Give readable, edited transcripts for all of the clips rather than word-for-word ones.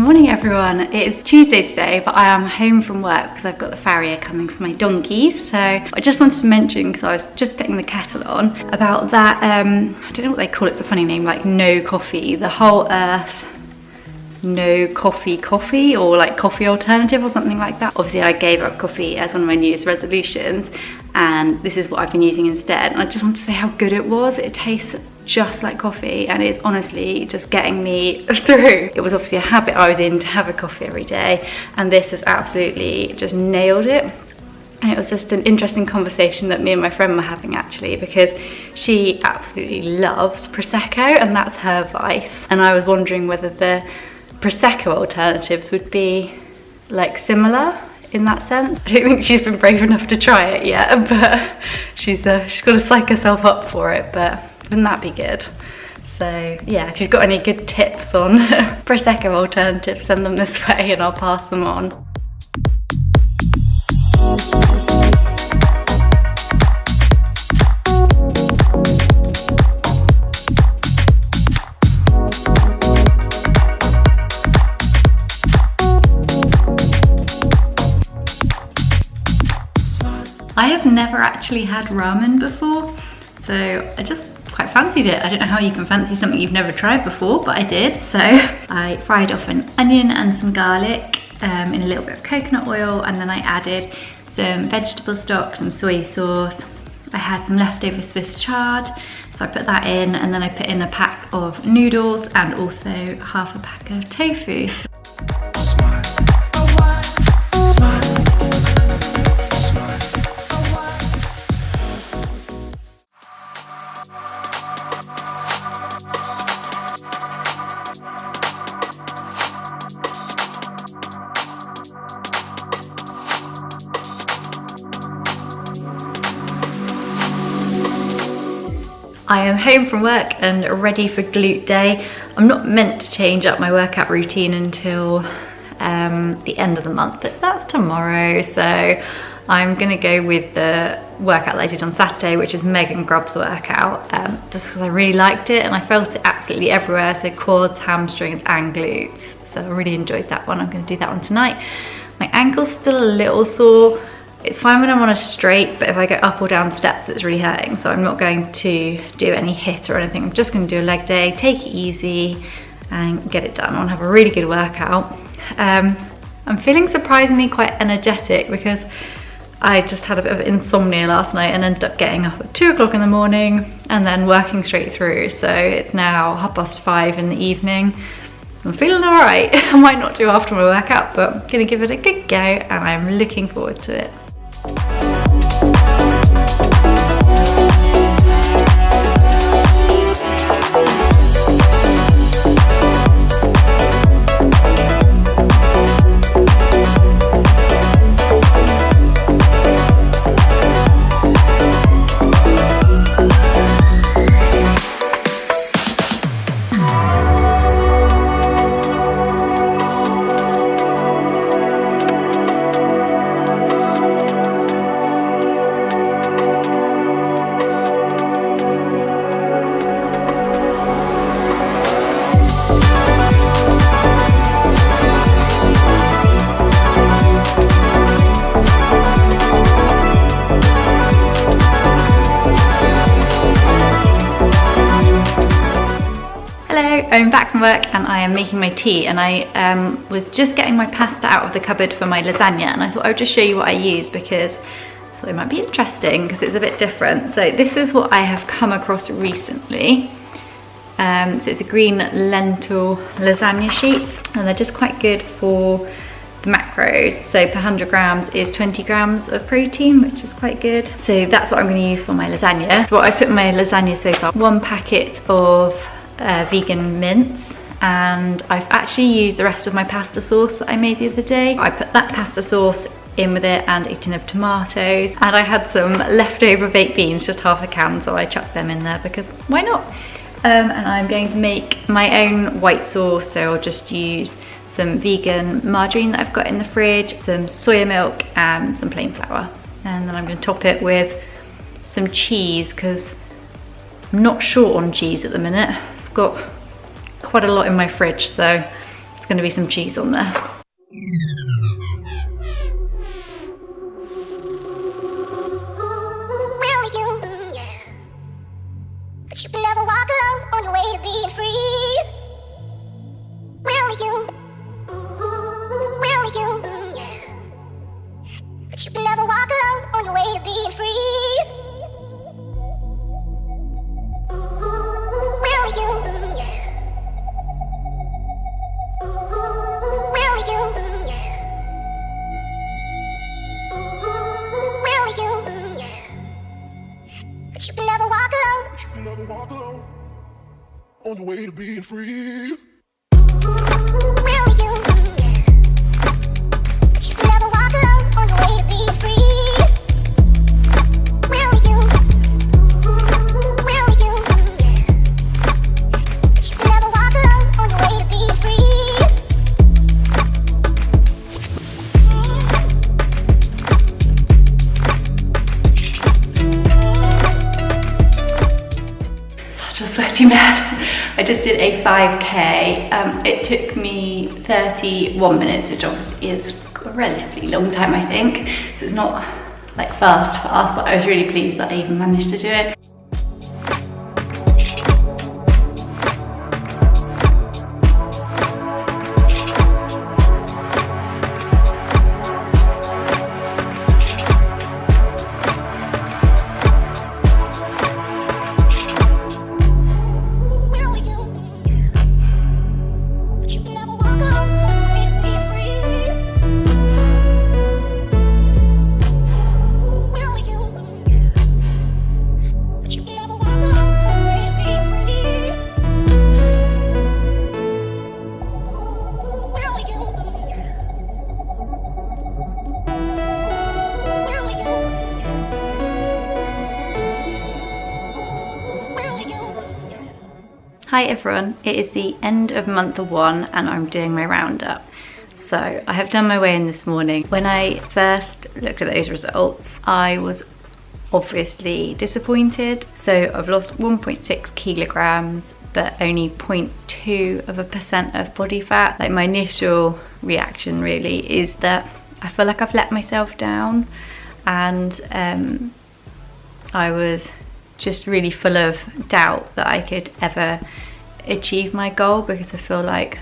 morning everyone. It's Tuesday today, but I am home from work because I've got the farrier coming for my donkeys. So I just wanted to mention, because I was just putting the kettle on, about that, I don't know what they call it, it's a funny name, like no coffee, the whole earth no coffee, or like coffee alternative or something like that. Obviously I gave up coffee as one of my New Year's resolutions, and this is what I've been using instead. And I just want to say how good it was. It tastes just like coffee, and it's honestly just getting me through. It was obviously a habit I was in to have a coffee every day, and this has absolutely just nailed it. And it was just an interesting conversation that me and my friend were having actually, because she absolutely loves Prosecco and that's her vice. And I was wondering whether the Prosecco alternatives would be like similar in that sense. I don't think she's been brave enough to try it yet, but she's got to psych herself up for it, but wouldn't that be good? So yeah, if you've got any good tips on Prosecco alternatives, send them this way and I'll pass them on. I have never actually had ramen before, so I just quite fancied it. I don't know how you can fancy something you've never tried before, but I did. So I fried off an onion and some garlic in a little bit of coconut oil, and then I added some vegetable stock, some soy sauce. I had some leftover Swiss chard, so I put that in, and then I put in a pack of noodles and also half a pack of tofu. I am home from work and ready for glute day. I'm not meant to change up my workout routine until the end of the month, but that's tomorrow. So I'm gonna go with the workout that I did on Saturday, which is Megan Grubb's workout, just because I really liked it and I felt it absolutely everywhere. So quads, hamstrings and glutes. So I really enjoyed that one. I'm gonna do that one tonight. My ankle's still a little sore. It's fine when I'm on a straight, but if I go up or down steps, it's really hurting. So I'm not going to do any HIIT or anything. I'm just going to do a leg day, take it easy and get it done. I want to have a really good workout. I'm feeling surprisingly quite energetic because I just had a bit of insomnia last night and ended up getting up at 2 o'clock in the morning and then working straight through. So it's now 5:30 in the evening. I'm feeling all right. I might not do after my workout, but I'm gonna give it a good go and I'm looking forward to it. I'm back from work and I am making my tea, and I was just getting my pasta out of the cupboard for my lasagna, and I thought I would just show you what I use because I thought it might be interesting because it's a bit different. So this is what I have come across recently. So it's a green lentil lasagna sheet, and they're just quite good for the macros. So per 100 grams is 20 grams of protein, which is quite good. So that's what I'm going to use for my lasagna. So what I put in my lasagna so far, 1 packet of vegan mince, and I've actually used the rest of my pasta sauce that I made the other day. I put that pasta sauce in with it and a tin of tomatoes, and I had some leftover baked beans, just half a can, so I chucked them in there because why not? And I'm going to make my own white sauce, so I'll just use some vegan margarine that I've got in the fridge, some soya milk and some plain flour, and then I'm going to top it with some cheese because I'm not short on cheese at the minute. I've got quite a lot in my fridge, so it's going to be some cheese on there. But you can never walk alone on your way to being free. We're only human. We're only human, yeah. But you can never walk alone on your way to being free. We're only human, yeah. We're only human, yeah. We're only human, yeah. But you can never walk alone. But you can never walk alone on your way to being free. We're only human, yeah. But you can never walk alone on your way to being free. We're only human. We're only human, yeah. But you can never walk alone on your way to being free. Such a sweaty mess. I just did a 5k. It took me 31 minutes, which obviously is a relatively long time, I think. So it's not like fast, but I was really pleased that I even managed to do it. Hi everyone, it is the end of month 1 and I'm doing my roundup. So I have done my weigh-in this morning. When I first looked at those results, I was obviously disappointed. So I've lost 1.6 kilograms, but only 0.2% of body fat. Like my initial reaction really is that I feel like I've let myself down, and I was just really full of doubt that I could ever achieve my goal, because I feel like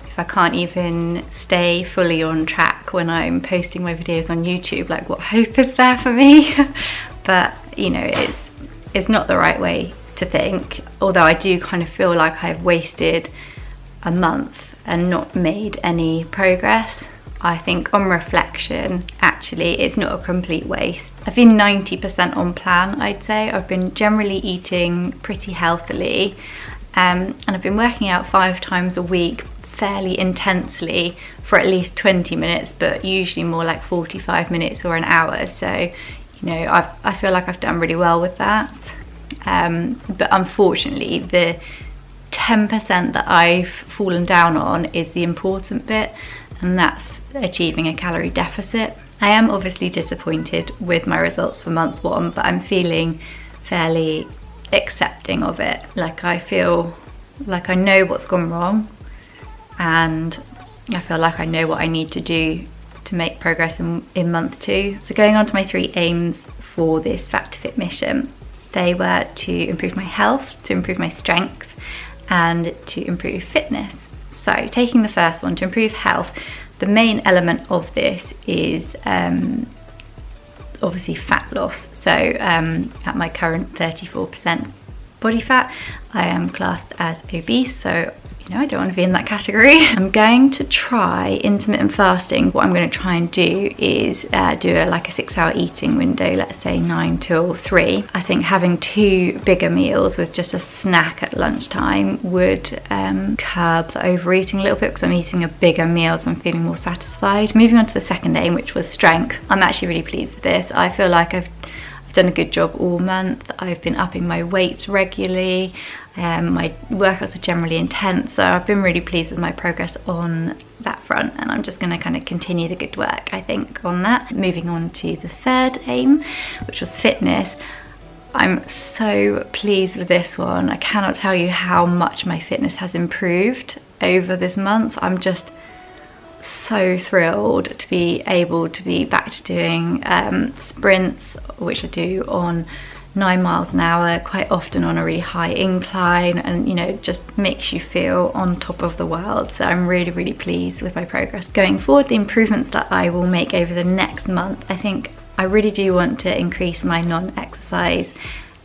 if I can't even stay fully on track when I'm posting my videos on YouTube, like what hope is there for me? But you know, it's not the right way to think, although I do kind of feel like I've wasted a month and not made any progress. I think on reflection, actually, it's not a complete waste. I've been 90% on plan, I'd say. I've been generally eating pretty healthily, and I've been working out 5 times a week fairly intensely for at least 20 minutes, but usually more like 45 minutes or an hour. So, you know, I feel like I've done really well with that. But unfortunately, the 10% that I've fallen down on is the important bit, and that's achieving a calorie deficit. I am obviously disappointed with my results for month 1, but I'm feeling fairly accepting of it. Like I feel like I know what's gone wrong, and I feel like I know what I need to do to make progress in month 2. So going on to my 3 aims for this Fat to Fit mission, they were to improve my health, to improve my strength, and to improve fitness. So taking the first one, to improve health, the main element of this is obviously fat loss. So at my current 34% body fat, I am classed as obese, so you know, I don't want to be in that category. I'm going to try intermittent fasting. What I'm going to try and do is do like a 6-hour eating window, let's say 9 till 3. I think having 2 bigger meals with just a snack at lunchtime would curb the overeating a little bit, because I'm eating a bigger meal, so I'm feeling more satisfied. Moving on to the second aim, which was strength. I'm actually really pleased with this. I feel like I've done a good job all month. I've been upping my weights regularly. My workouts are generally intense, so I've been really pleased with my progress on that front, and I'm just going to kind of continue the good work, I think, on that. Moving on to the third aim, which was fitness. I'm so pleased with this one. I cannot tell you how much my fitness has improved. over this month. I'm just so thrilled to be able to be back to doing sprints, which I do on 9 miles an hour, quite often on a really high incline, and you know, just makes you feel on top of the world. So I'm really pleased with my progress going forward. The improvements that I will make over the next month, I think I really do want to increase my non-exercise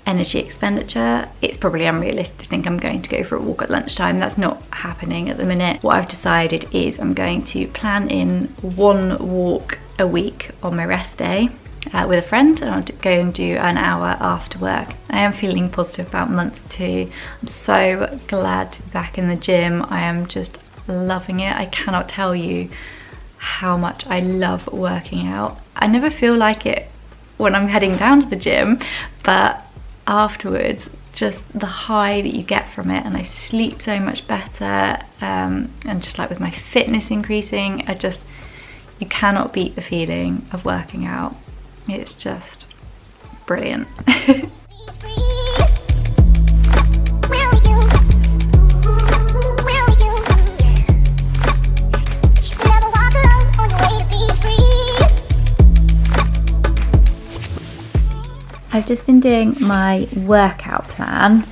energy expenditure. It's probably unrealistic to think I'm going to go for a walk at lunchtime. That's not happening at the minute. What I've decided is I'm going to plan in 1 walk a week on my rest day with a friend, and I'll go and do an hour after work. I am feeling positive about month 2. I'm so glad to be back in the gym. I am just loving it. I cannot tell you how much I love working out. I never feel like it when I'm heading down to the gym, but afterwards, just the high that you get from it, and I sleep so much better, and just like with my fitness increasing, you cannot beat the feeling of working out. It's just brilliant. I've just been doing my workout plan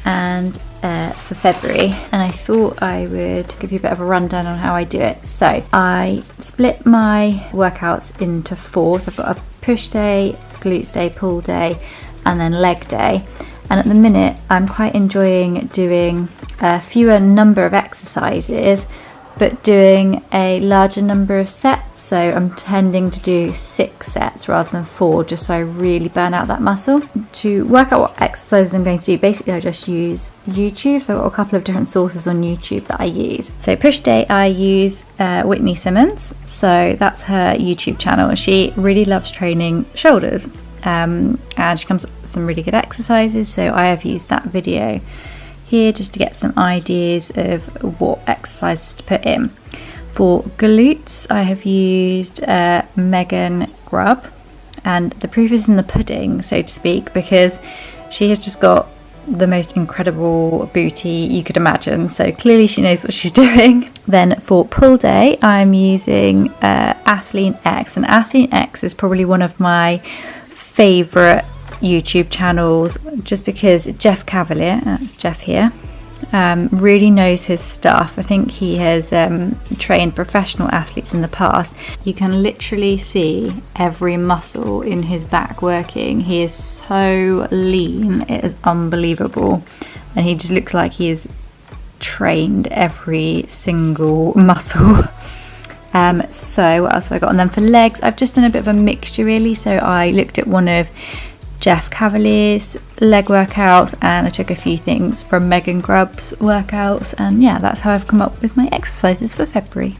and for February, and I thought I would give you a bit of a rundown on how I do it. So I split my workouts into 4. So I've got a push day, glutes day, pull day, and then leg day. And at the minute I'm quite enjoying doing a fewer number of exercises but doing a larger number of sets. So I'm tending to do 6 sets rather than 4, just so I really burn out that muscle. To work out what exercises I'm going to do, basically I just use YouTube. So I've got a couple of different sources on YouTube that I use. So push day, I use Whitney Simmons. So that's her YouTube channel. She really loves training shoulders, and she comes up with some really good exercises. So I have used that video here just to get some ideas of what exercises to put in. For glutes, I have used Megan Grubb, and the proof is in the pudding, so to speak, because she has just got the most incredible booty you could imagine, so clearly she knows what she's doing. Then for pull day, I'm using Athlean X, and Athlean X is probably one of my favourite YouTube channels, just because Jeff Cavalier, that's Jeff here, really knows his stuff. I think he has trained professional athletes in the past. You can literally see every muscle in his back working. He is so lean, it is unbelievable, and he just looks like he has trained every single muscle. So what else have I got? And then for legs, I've just done a bit of a mixture really. So I looked at one of Jeff Cavalier's leg workouts, and I took a few things from Megan Grubb's workouts, and yeah, that's how I've come up with my exercises for February.